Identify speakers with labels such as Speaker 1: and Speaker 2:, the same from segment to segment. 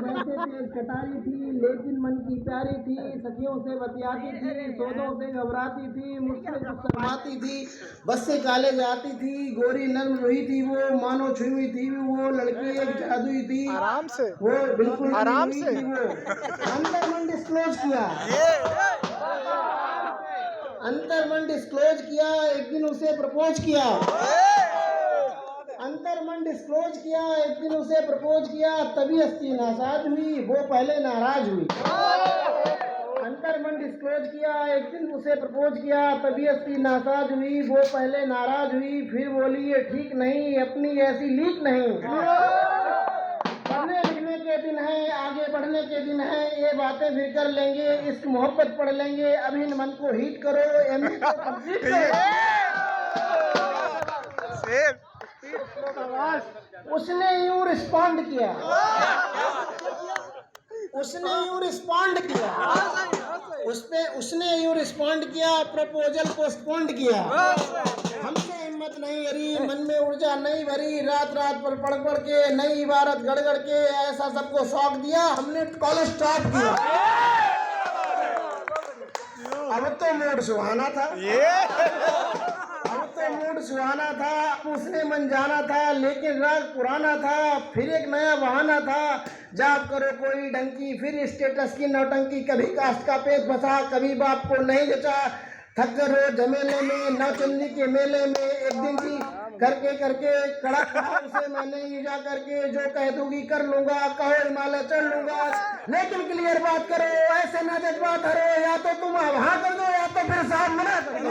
Speaker 1: वैसे तेज कटारी थी, लेकिन मन की प्यारी थी। सखियों से बतियाती थी, सौदों से घबराती थी, मुझसे कुछ शर्माती थी। बस से कॉलेज आती थी, गोरी नर्म रोही थी वो, मानो छुई हुई थी वो लड़की एक जादुई थी।
Speaker 2: आराम से,
Speaker 1: वो बिल्कुल
Speaker 2: आराम
Speaker 1: हुई
Speaker 2: से।
Speaker 1: थी वो। अंतर्मन डिस्क्लोज किया, अंतर्मन डिस्क्लोज किया, एक दिन उसे प्रपोज किया। अंतर्मन डिस्क्लोज किया, एक दिन उसे प्रपोज किया, तभी हस्ती नासाज हुई, वो पहले नाराज हुई। अंतर्मन डिस्क्लोज किया, एक दिन उसे प्रपोज किया, तभी हस्ती नासाज हुई, वो पहले नाराज हुई, फिर बोली ये ठीक नहीं, अपनी ऐसी लीक नहीं। पढ़ने लिखने के दिन है, आगे बढ़ने के दिन है, ये बातें फिर कर लेंगे, इश्क मोहब्बत पढ़ लेंगे, अभी मन को हीट करो, एमए को कंप्लीट करो। उसने यूं रिस्पॉन्ड किया, उसने यूं रिस्पॉन्ड किया, उसने यूं रिस्पॉन्ड किया, प्रपोजल पोस्टपोन्ड किया। हमसे हिम्मत नहीं हरी, मन में ऊर्जा नहीं भरी, रात रात पर पढ़ पढ़ के, नई इबारत गढ़ गढ़ के, ऐसा सबको शौक दिया, हमने कॉलेज स्टॉप किया। अब तो मूड सुहाना था, अब तो मूड सुहाना था, उसने मन जाना था, लेकिन राग पुराना था, फिर एक नया बहाना था। जॉब करो कोई ढंग की, फिर स्टेटस की नौटंकी, कभी कास्ट का पेच फंसा, कभी बाप को नहीं जचा, थक कर रोज झमेले में, नौचंदी के मेले में, एक दिन की करके करके कड़ा कहा उसे मैंने ईजा करके, जो कह दूंगी कर लूंगा, कहो हिमालय चढ़ लूंगा, लेकिन क्लियर बात करो, ऐसे ना जज्बात हरो, या तो तुम वहां कर दो या तो फिर साहब मना कर दो।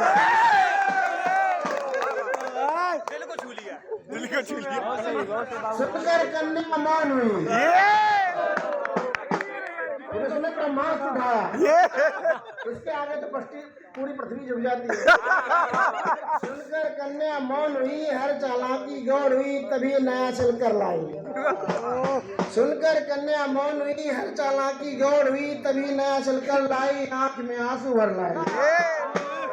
Speaker 1: सुनकर कन्या मौन हुई, फिर उसने ब्रह्मास्त्र उठाया, इसके आगे तो पूरी पृथ्वी झुक जाती है। सुनकर कन्या मौन हुई, हर चालाकी गौर हुई, तभी नया चलकर लाई। सुनकर कन्या मौन हुई, हर चालाकी गौर हुई, तभी नया चलकर लाई, आंख में आंसू भर लाई।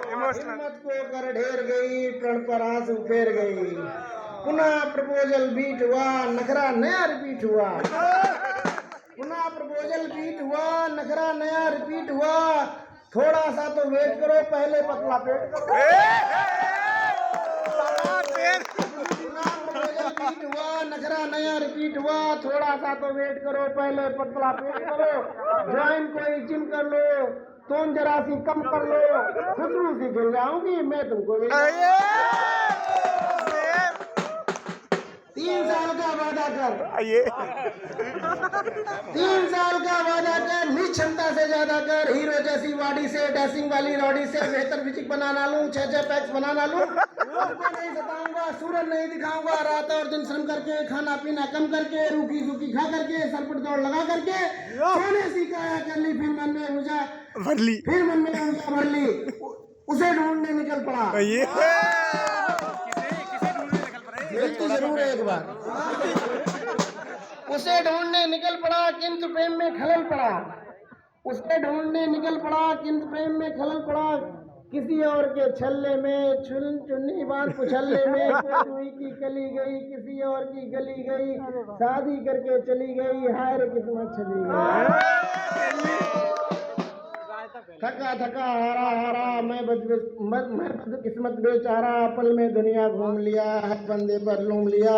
Speaker 1: हिम्मत को कर ढेर गई, प्रण पर आंसू फेर गई, पुनः प्रपोजल बीट हुआ, नखरा नया रिपीट हुआ। पुनः प्रपोजल बीट हुआ, नखरा नया रिपीट हुआ, थोड़ा सा तो वेट करो, पहले पतला पेट करो। पुनः प्रपोजल बीट हुआ, नखरा नया रिपीट हुआ, थोड़ा सा तो वेट करो, पहले पतला पेट करो, ज्वाइन कोई जिम कर लो, टोन जरा सी कम कर लो, खुशबू सी गिर जाऊंगी मैं तुमको। 3 साल का वादा कर, 3 साल का वादा कर, निज क्षमता से ज्यादा कर, हीरो जैसी बॉडी से, डैशिंग वाली रॉडी से, बेहतर फिजिक बनाना लूं, 6 पैक्स बनाना लूं, तुमको नहीं सताऊंगा, सूरज नहीं दिखाऊंगा, रात और दिन श्रम करके, खाना पीना कम करके, रूखी सूखी खा करके, सरपट दौड़ लगा करके, सोने सी काया कर ली, फिर मन में ऊर्जा भर ली, उसे ढूंढने निकल पड़ा। मिलती जरूर है एक बार। उसे ढूंढने निकल पड़ा, किंतु प्रेम में खलल पड़ा, उसे ढूंढने निकल पड़ा, किंतु प्रेम में खलल पड़ा, किसी और के छल्ले में, चुन्नी बांध पुछल्ले में, कोई की कली गई, किसी और की गली गई, शादी करके चली गई, हाय रे किस्मत चली गई। थका थका हारा हारा, मैं बदकिस्मत बेचारा, पल में दुनिया घूम लिया, हर बंदे पर लूम लिया,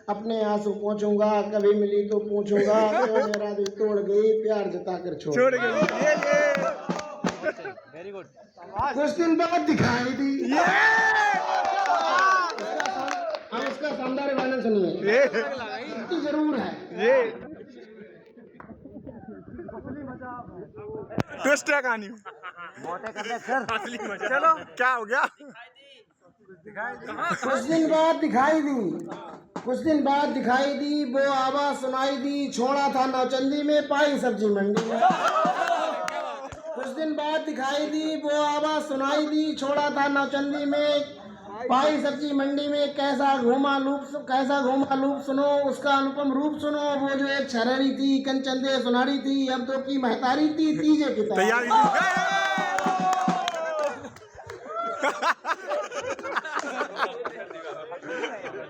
Speaker 1: अपने आंसू पहुंचूंगा, कभी मिली तो पूछूंगा, मेरा दिल तोड़ गई, प्यार जता कर छोड़ गई। Very good. कुछ दिन बाद दिखाई दी, हम उसका शानदार गाना सुनिए, जरूर है।
Speaker 2: ट्विस्ट है कहानी में, चलो क्या हो गया।
Speaker 1: कुछ दिन बाद दिखाई दी, कुछ दिन बाद दिखाई दी, वो आवाज सुनाई दी, छोड़ा था नौचंदी में, पाई सब्जी मंडी में। कुछ दिन बाद दिखाई दी, वो आवाज सुनाई दी, छोड़ा था नौचंदी में, पाई सब्जी मंडी में, कैसा घूमा लूप सुनो, उसका अनुपम रूप सुनो, वो जो एक छररी थी, कंचंदे सुनारी थी, अब तो की महतारी थी, तीजे की तैयारी।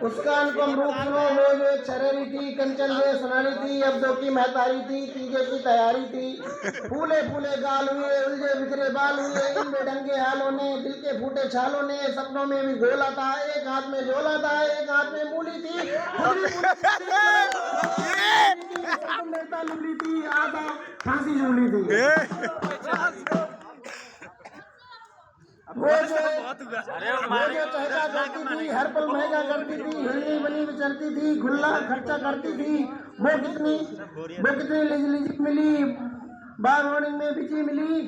Speaker 1: उसका अनुपम रूप सुनो, वो जो चरेरी थी, कंचन वे सुनारी थी, अब दो की महतारी थी, तीजे की तैयारी थी। फूले फूले गाल हुए, उलझे बिखरे बाल हुए, इन बेढंगे हालों ने, दिल के फूटे छालों ने, सपनों में भी गोला था, एक हाथ में झोला था, एक हाथ में मूली थी, नेता लूली थी, आधा फांसी झूली थी। वो जो चहका करती थी, हर पल महंगा करती थी, हिलनी बनी विचरती थी, खुला खर्चा करती थी, वो कितनी लिजी मिली, बार मॉर्निंग में बिजी मिली।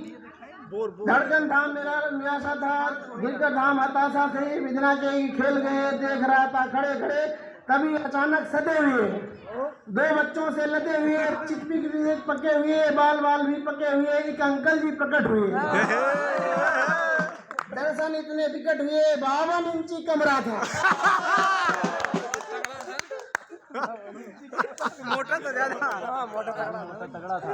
Speaker 1: धड़कन धाम मेरा निराशा था, गिरकर धाम हताशा थे, विदना के ही खेल गए, देख रहा था खड़े खड़े, तभी अचानक सदे हुए, दो बच्चों से लदे हुए, चिटपी पके हुए, बाल बाल भी पके हुए, एक अंकल जी प्रकट हुए। दरअसल इतने विकट हुए, 52 इंची कमरा था।
Speaker 2: मोटा तो ज्यादा, मोटा तगड़ा था।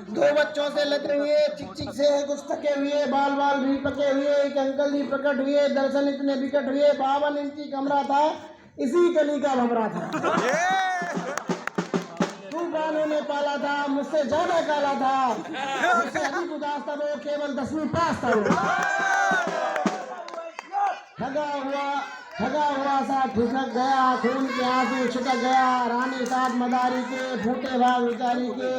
Speaker 1: दो बच्चों से लगे हुए, चिक चिक से कुछ थके हुए, बाल बाल भी पके हुए, एक अंकल जी प्रकट हुए। दरअसल इतने विकट हुए, 52 इंची कमरा था, इसी कली का भमरा था। तूफानों ने पाला था, मुझसे ज्यादा काला था, मुझसे अधिक उदास था, वो केवल 10वीं पास था। ठगा हुआ सा ठिठक गया, खून के आंसू छिटक गया, रानी साथ मदारी के, फूटे भाग उतारी के,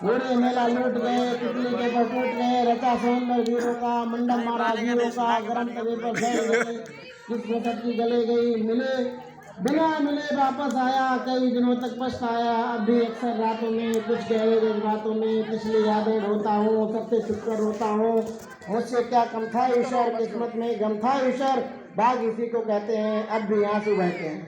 Speaker 1: घोड़े मेला लूट गए, तितली के पर टूट गए, रचा सौंदर्य वीरों का, मंडप मारा वीरों का, गरम तवे पर झड़ गए, किस घटक की गले गई, बिना मिले वापस आया, कई दिनों तक पछताया, अब भी अक्सर रातों में, कुछ गहरे जज्बातों में, पिछली यादें ढोता हूँ, सबसे छुपकर रोता हूँ, मुझसे क्या कम था ईश्वर, किस्मत में गम था ईश्वर, भाग इसी को कहते हैं, अब भी आंसू बहते हैं।